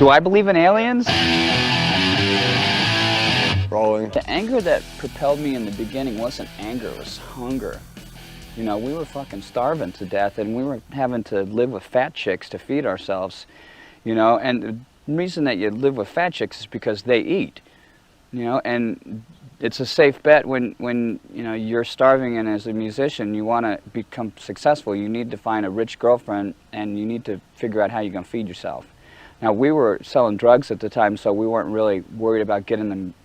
Do I believe in aliens? Rolling. The anger that propelled me in the beginning wasn't anger, it was hunger. You know, we were fucking starving to death, and we were having to live with fat chicks to feed ourselves, you know, and the reason that you live with fat chicks is because they eat, you know, and it's a safe bet when you know, you're starving, and as a musician you want to become successful, you need to find a rich girlfriend and you need to figure out how you're going to feed yourself. Now, we were selling drugs at the time, so we weren't really worried about getting them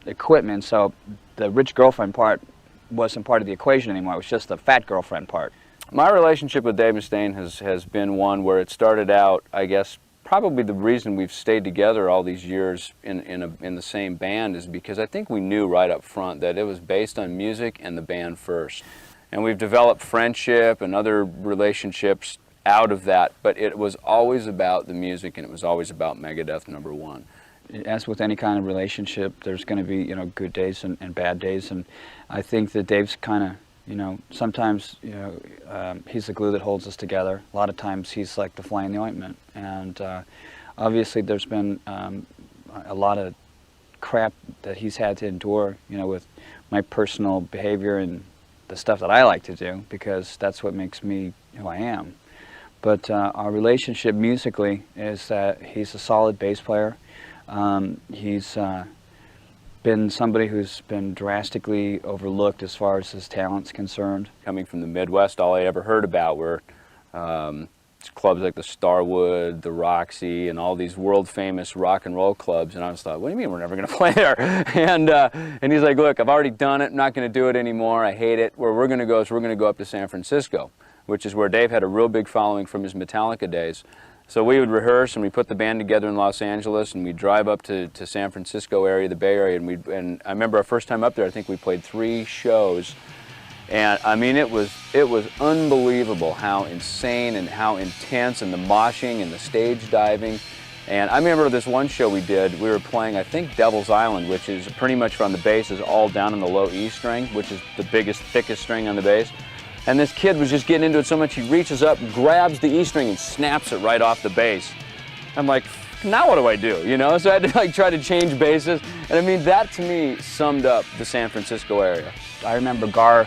equipment, so the rich girlfriend part wasn't part of the equation anymore. It was just the fat girlfriend part. My relationship with Dave Mustaine has been one where it started out, I guess, probably the reason we've stayed together all these years in the same band is because I think we knew right up front that it was based on music and the band first. And we've developed friendship and other relationships out of that, but it was always about the music, and it was always about Megadeth #1. As with any kind of relationship, there's going to be, you know, good days and bad days, and I think that Dave's kind of, you know, sometimes, you know, he's the glue that holds us together. A lot of times he's like the fly in the ointment, and obviously there's been a lot of crap that he's had to endure, you know, with my personal behavior and the stuff that I like to do, because that's what makes me who I am. But our relationship musically is that he's a solid bass player. He's been somebody who's been drastically overlooked as far as his talent's concerned. Coming from the Midwest, all I ever heard about were clubs like the Starwood, the Roxy, and all these world-famous rock and roll clubs. And I was thought, what do you mean we're never going to play there? And he's like, look, I've already done it. I'm not going to do it anymore. I hate it. Where we're going to go is we're going to go up to San Francisco, which is where Dave had a real big following from his Metallica days. So we would rehearse, and we put the band together in Los Angeles, and we'd drive up to San Francisco area, the Bay Area, and I remember our first time up there, I think we played 3 shows, and I mean, it was unbelievable how insane and how intense, and the moshing and the stage diving. And I remember this one show we did, we were playing, I think, Devil's Island, which is pretty much from the bass is all down in the low E string, which is the biggest, thickest string on the bass. And this kid was just getting into it so much, he reaches up, grabs the E string, and snaps it right off the bass. I'm like, now what do I do? You know, so I had to like try to change basses. And I mean, that to me summed up the San Francisco area. I remember Gar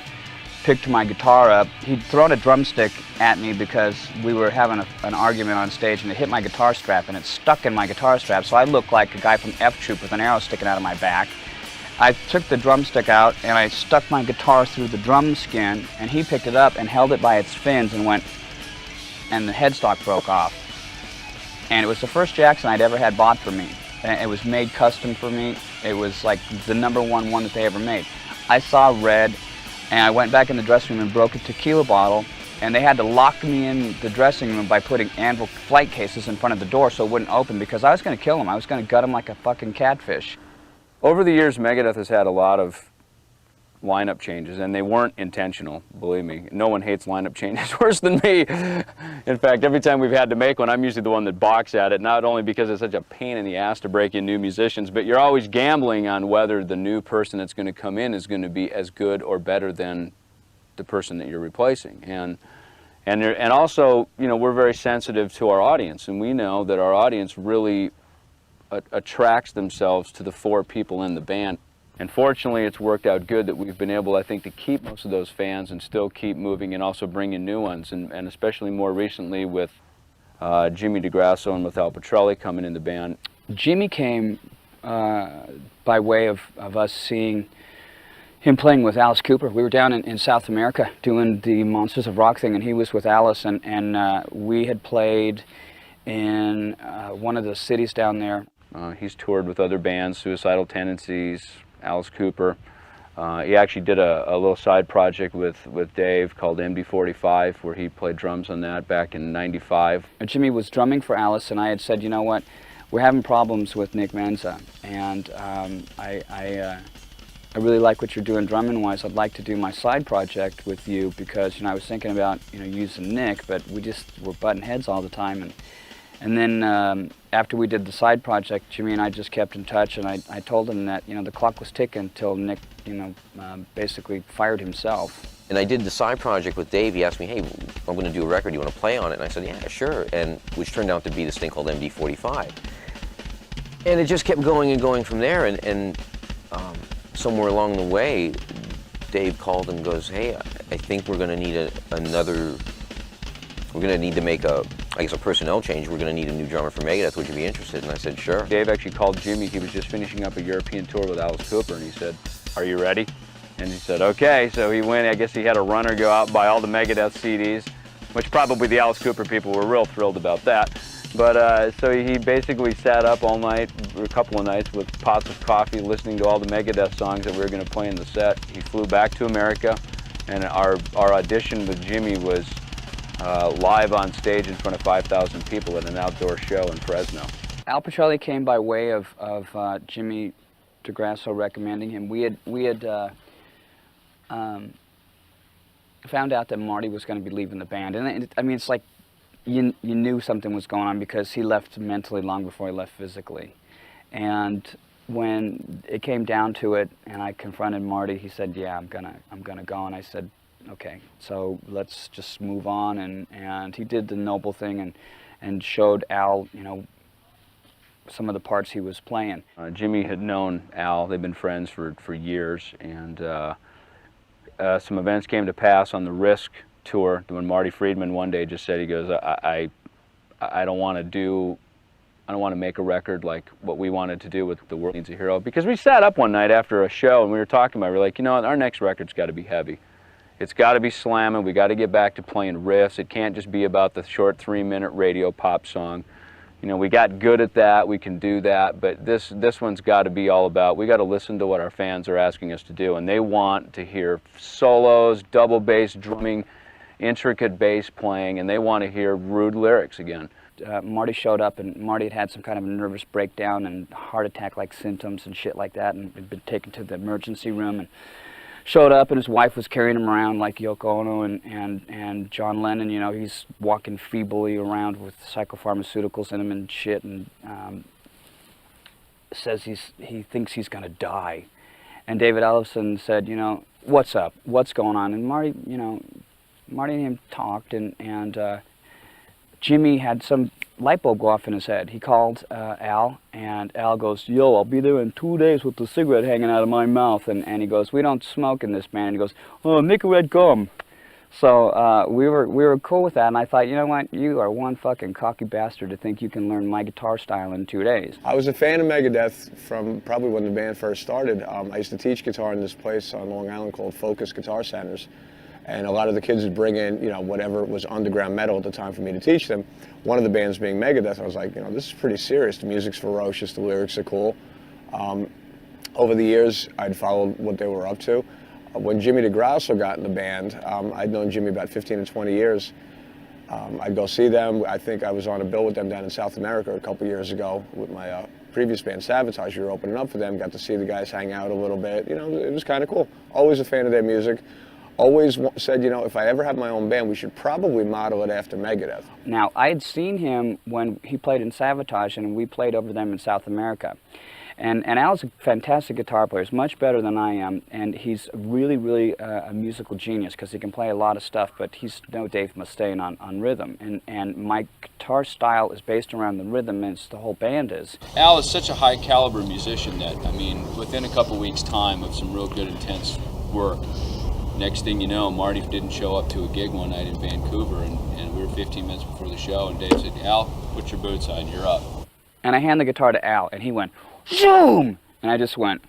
picked my guitar up. He'd thrown a drumstick at me because we were having an argument on stage, and it hit my guitar strap, and it stuck in my guitar strap, so I looked like a guy from F Troop with an arrow sticking out of my back. I took the drumstick out and I stuck my guitar through the drum skin, and he picked it up and held it by its fins and went, and the headstock broke off. And it was the first Jackson I'd ever had bought for me. And it was made custom for me. It was like the #1 one that they ever made. I saw red, and I went back in the dressing room and broke a tequila bottle, and they had to lock me in the dressing room by putting Anvil flight cases in front of the door so it wouldn't open, because I was going to kill him. I was going to gut him like a fucking catfish. Over the years, Megadeth has had a lot of lineup changes, and they weren't intentional, believe me. No one hates lineup changes worse than me. In fact, every time we've had to make one, I'm usually the one that balks at it, not only because it's such a pain in the ass to break in new musicians, but you're always gambling on whether the new person that's going to come in is going to be as good or better than the person that you're replacing. And also, you know, we're very sensitive to our audience, and we know that our audience really attracts themselves to the 4 people in the band. And fortunately, it's worked out good that we've been able, I think, to keep most of those fans and still keep moving and also bring in new ones, and especially more recently with Jimmy DeGrasso and with Al Petrelli coming in the band. Jimmy came by way of us seeing him playing with Alice Cooper. We were down in South America doing the Monsters of Rock thing, and he was with Alice, and we had played in one of the cities down there. He's toured with other bands, Suicidal Tendencies, Alice Cooper. He actually did a little side project with Dave called MD45, where he played drums on that back in '95. Jimmy was drumming for Alice, and I had said, you know what, we're having problems with Nick Menza, and I really like what you're doing drumming-wise. I'd like to do my side project with you, because, you know, I was thinking about, you know, using Nick, but we just were butting heads all the time. And then after we did the side project, Jimmy and I just kept in touch, and I told him that, you know, the clock was ticking until Nick, you know, basically fired himself. And I did the side project with Dave. He asked me, hey, I'm going to do a record. Do you want to play on it? And I said, yeah, sure. And which turned out to be this thing called MD45. And it just kept going and going from there. And somewhere along the way, Dave called and goes, "Hey, I think we're going to need another. We're going to need to make a personnel change. We're going to need a new drummer for Megadeth. Would you be interested?" And I said, "Sure." Dave actually called Jimmy. He was just finishing up a European tour with Alice Cooper, and he said, "Are you ready?" And he said, "Okay." So he went. I guess he had a runner go out and buy all the Megadeth CDs, which probably the Alice Cooper people were real thrilled about that. But so he basically sat up all night, a couple of nights, with pots of coffee, listening to all the Megadeth songs that we were going to play in the set. He flew back to America, and our audition with Jimmy was live on stage in front of 5,000 people at an outdoor show in Fresno. Al Pitrelli came by way of Jimmy DeGrasso recommending him. We had found out that Marty was going to be leaving the band, and I mean, it's like you knew something was going on because he left mentally long before he left physically. And when it came down to it, and I confronted Marty, he said, "Yeah, I'm gonna go." And I said, "Okay, so let's just move on." And he did the noble thing and showed Al, you know, some of the parts he was playing. Jimmy had known Al. They've been friends for years, and some events came to pass on the Risk tour when Marty Friedman one day just said, he goes, I don't want to make a record like what we wanted to do with The World Needs a Hero. Because we sat up one night after a show and we were talking about it. We're like, you know, our next record's got to be heavy. It's got to be slamming. We got to get back to playing riffs. It can't just be about the short 3-minute radio pop song. You know, we got good at that. We can do that. But this one's got to be all about, we got to listen to what our fans are asking us to do. And they want to hear solos, double bass drumming, intricate bass playing, and they want to hear rude lyrics again. Marty showed up, and Marty had some kind of a nervous breakdown and heart attack-like symptoms and shit like that, and had been taken to the emergency room, and showed up, and his wife was carrying him around like Yoko Ono and John Lennon. You know, he's walking feebly around with psychopharmaceuticals in him and shit, and says he thinks he's going to die. And David Ellefson said, you know, "What's up? What's going on?" And Marty, you know, Marty and him talked, and Jimmy had some light bulb go off in his head. He called Al, and Al goes, "Yo, I'll be there in 2 days with the cigarette hanging out of my mouth." And he goes, "We don't smoke in this band." And he goes, "Oh, Nicorette gum." So we were cool with that, and I thought, you know what, you are one fucking cocky bastard to think you can learn my guitar style in 2 days. I was a fan of Megadeth from probably when the band first started. I used to teach guitar in this place on Long Island called Focus Guitar Centers. And a lot of the kids would bring in, you know, whatever was underground metal at the time for me to teach them. One of the bands being Megadeth. I was like, you know, this is pretty serious. The music's ferocious, the lyrics are cool. Over the years, I'd followed what they were up to. When Jimmy DeGrasso got in the band, I'd known Jimmy about 15 to 20 years. I'd go see them. I think I was on a bill with them down in South America a couple years ago with my previous band, Sabotage. We were opening up for them, got to see the guys hang out a little bit. You know, it was kind of cool. Always a fan of their music. Always said, you know, if I ever have my own band, we should probably model it after Megadeth. Now, I had seen him when he played in Sabotage, and we played over them in South America. And Al's a fantastic guitar player. He's much better than I am, and he's really a musical genius because he can play a lot of stuff, but he's no Dave Mustaine on rhythm. And my guitar style is based around the rhythm, and it's the whole band is. Al is such a high caliber musician that, I mean, within a couple weeks' time of some real good, intense work, next thing you know, Marty didn't show up to a gig one night in Vancouver, and we were 15 minutes before the show, and Dave said, "Al, put your boots on, you're up." And I hand the guitar to Al, and he went, "Zoom!" And I just went,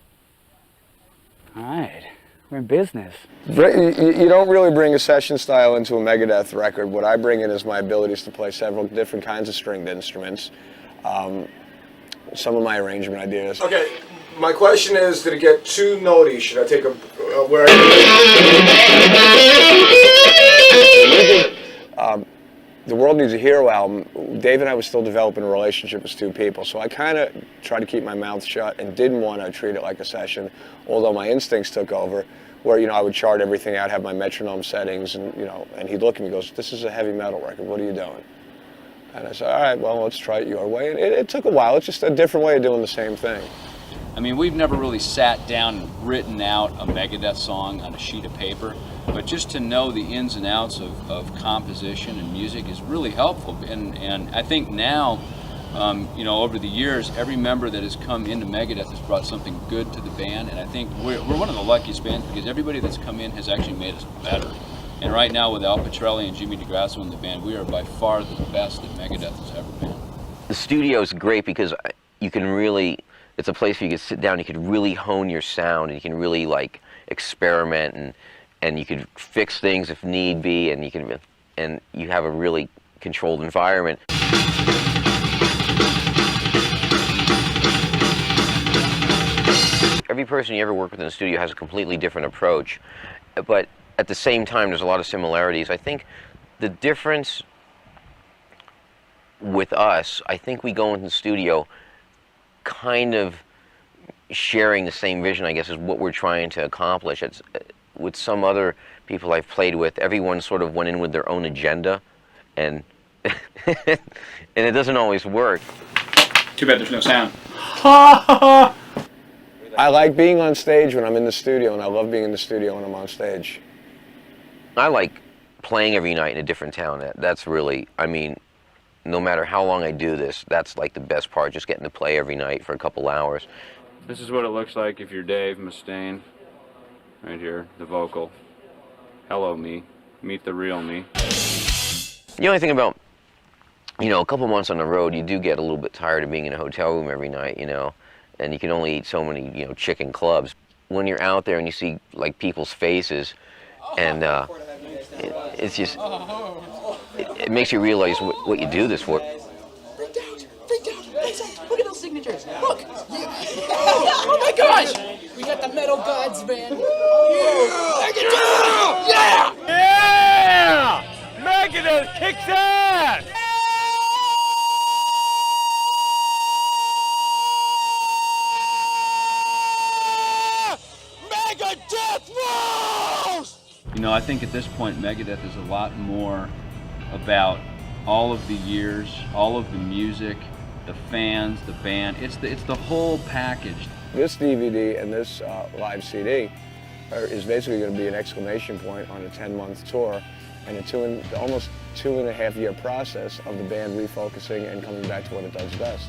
"All right, we're in business." You don't really bring a session style into a Megadeth record. What I bring in is my abilities to play several different kinds of stringed instruments. Some of my arrangement ideas. Okay, my question is, did it get too notey? Should I take a where? The World Needs a Hero album, Dave and I were still developing a relationship as two people, so I kind of tried to keep my mouth shut and didn't want to treat it like a session, although my instincts took over, where, you know, I would chart everything out, have my metronome settings, and, you know, and he'd look at me and goes, "This is a heavy metal record, what are you doing?" And I said, "All right, well, let's try it your way." And it took a while. It's just a different way of doing the same thing. I mean, we've never really sat down and written out a Megadeth song on a sheet of paper, but just to know the ins and outs of composition and music is really helpful. And I think now You know, over the years, every member that has come into Megadeth has brought something good to the band, and I think we're one of the luckiest bands because everybody that's come in has actually made us better. And right now, with Al Pitrelli and Jimmy DeGrasso in the band, we are by far the best that Megadeth has ever been. The studio is great because you can really, it's a place where you can sit down, you can really hone your sound, and you can really like experiment, and you can fix things if need be, and you have a really controlled environment. Every person you ever work with in the studio has a completely different approach, but at the same time there's a lot of similarities. I think the difference with us, I think we go into the studio kind of sharing the same vision, I guess, is what we're trying to accomplish. It's, with some other people I've played with, everyone sort of went in with their own agenda, and and it doesn't always work. Too bad there's no sound. I like being on stage when I'm in the studio, and I love being in the studio when I'm on stage. I like playing every night in a different town. That's really, I mean, no matter how long I do this, that's like the best part, just getting to play every night for a couple hours. This is what it looks like if you're Dave Mustaine. Right here, the vocal. Hello, me. Meet the real me. The only thing about, you know, a couple months on the road, you do get a little bit tired of being in a hotel room every night, you know, and you can only eat so many, you know, chicken clubs. When you're out there and you see, like, people's faces, and it's just, it makes you realize what you do this for. Freaked out! Look at those signatures! Look! Oh my gosh! We got the Metal Gods band! Yeah! Yeah! Yeah! Megadeth kicks ass! Megadeth rules! You know, I think at this point, Megadeth is a lot more about all of the years, all of the music, the fans, the band. It's the whole package. This DVD and this live CD is basically going to be an exclamation point on a 10-month tour and a almost 2.5-year process of the band refocusing and coming back to what it does best.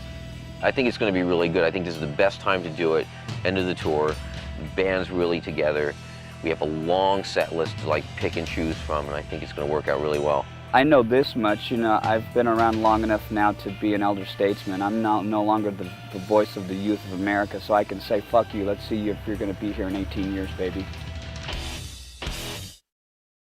I think it's going to be really good. I think this is the best time to do it. End of the tour, the band's really together. We have a long set list to like pick and choose from, and I think it's going to work out really well. I know this much, you know, I've been around long enough now to be an elder statesman. I'm no longer the voice of the youth of America, so I can say, fuck you, let's see if you're going to be here in 18 years, baby.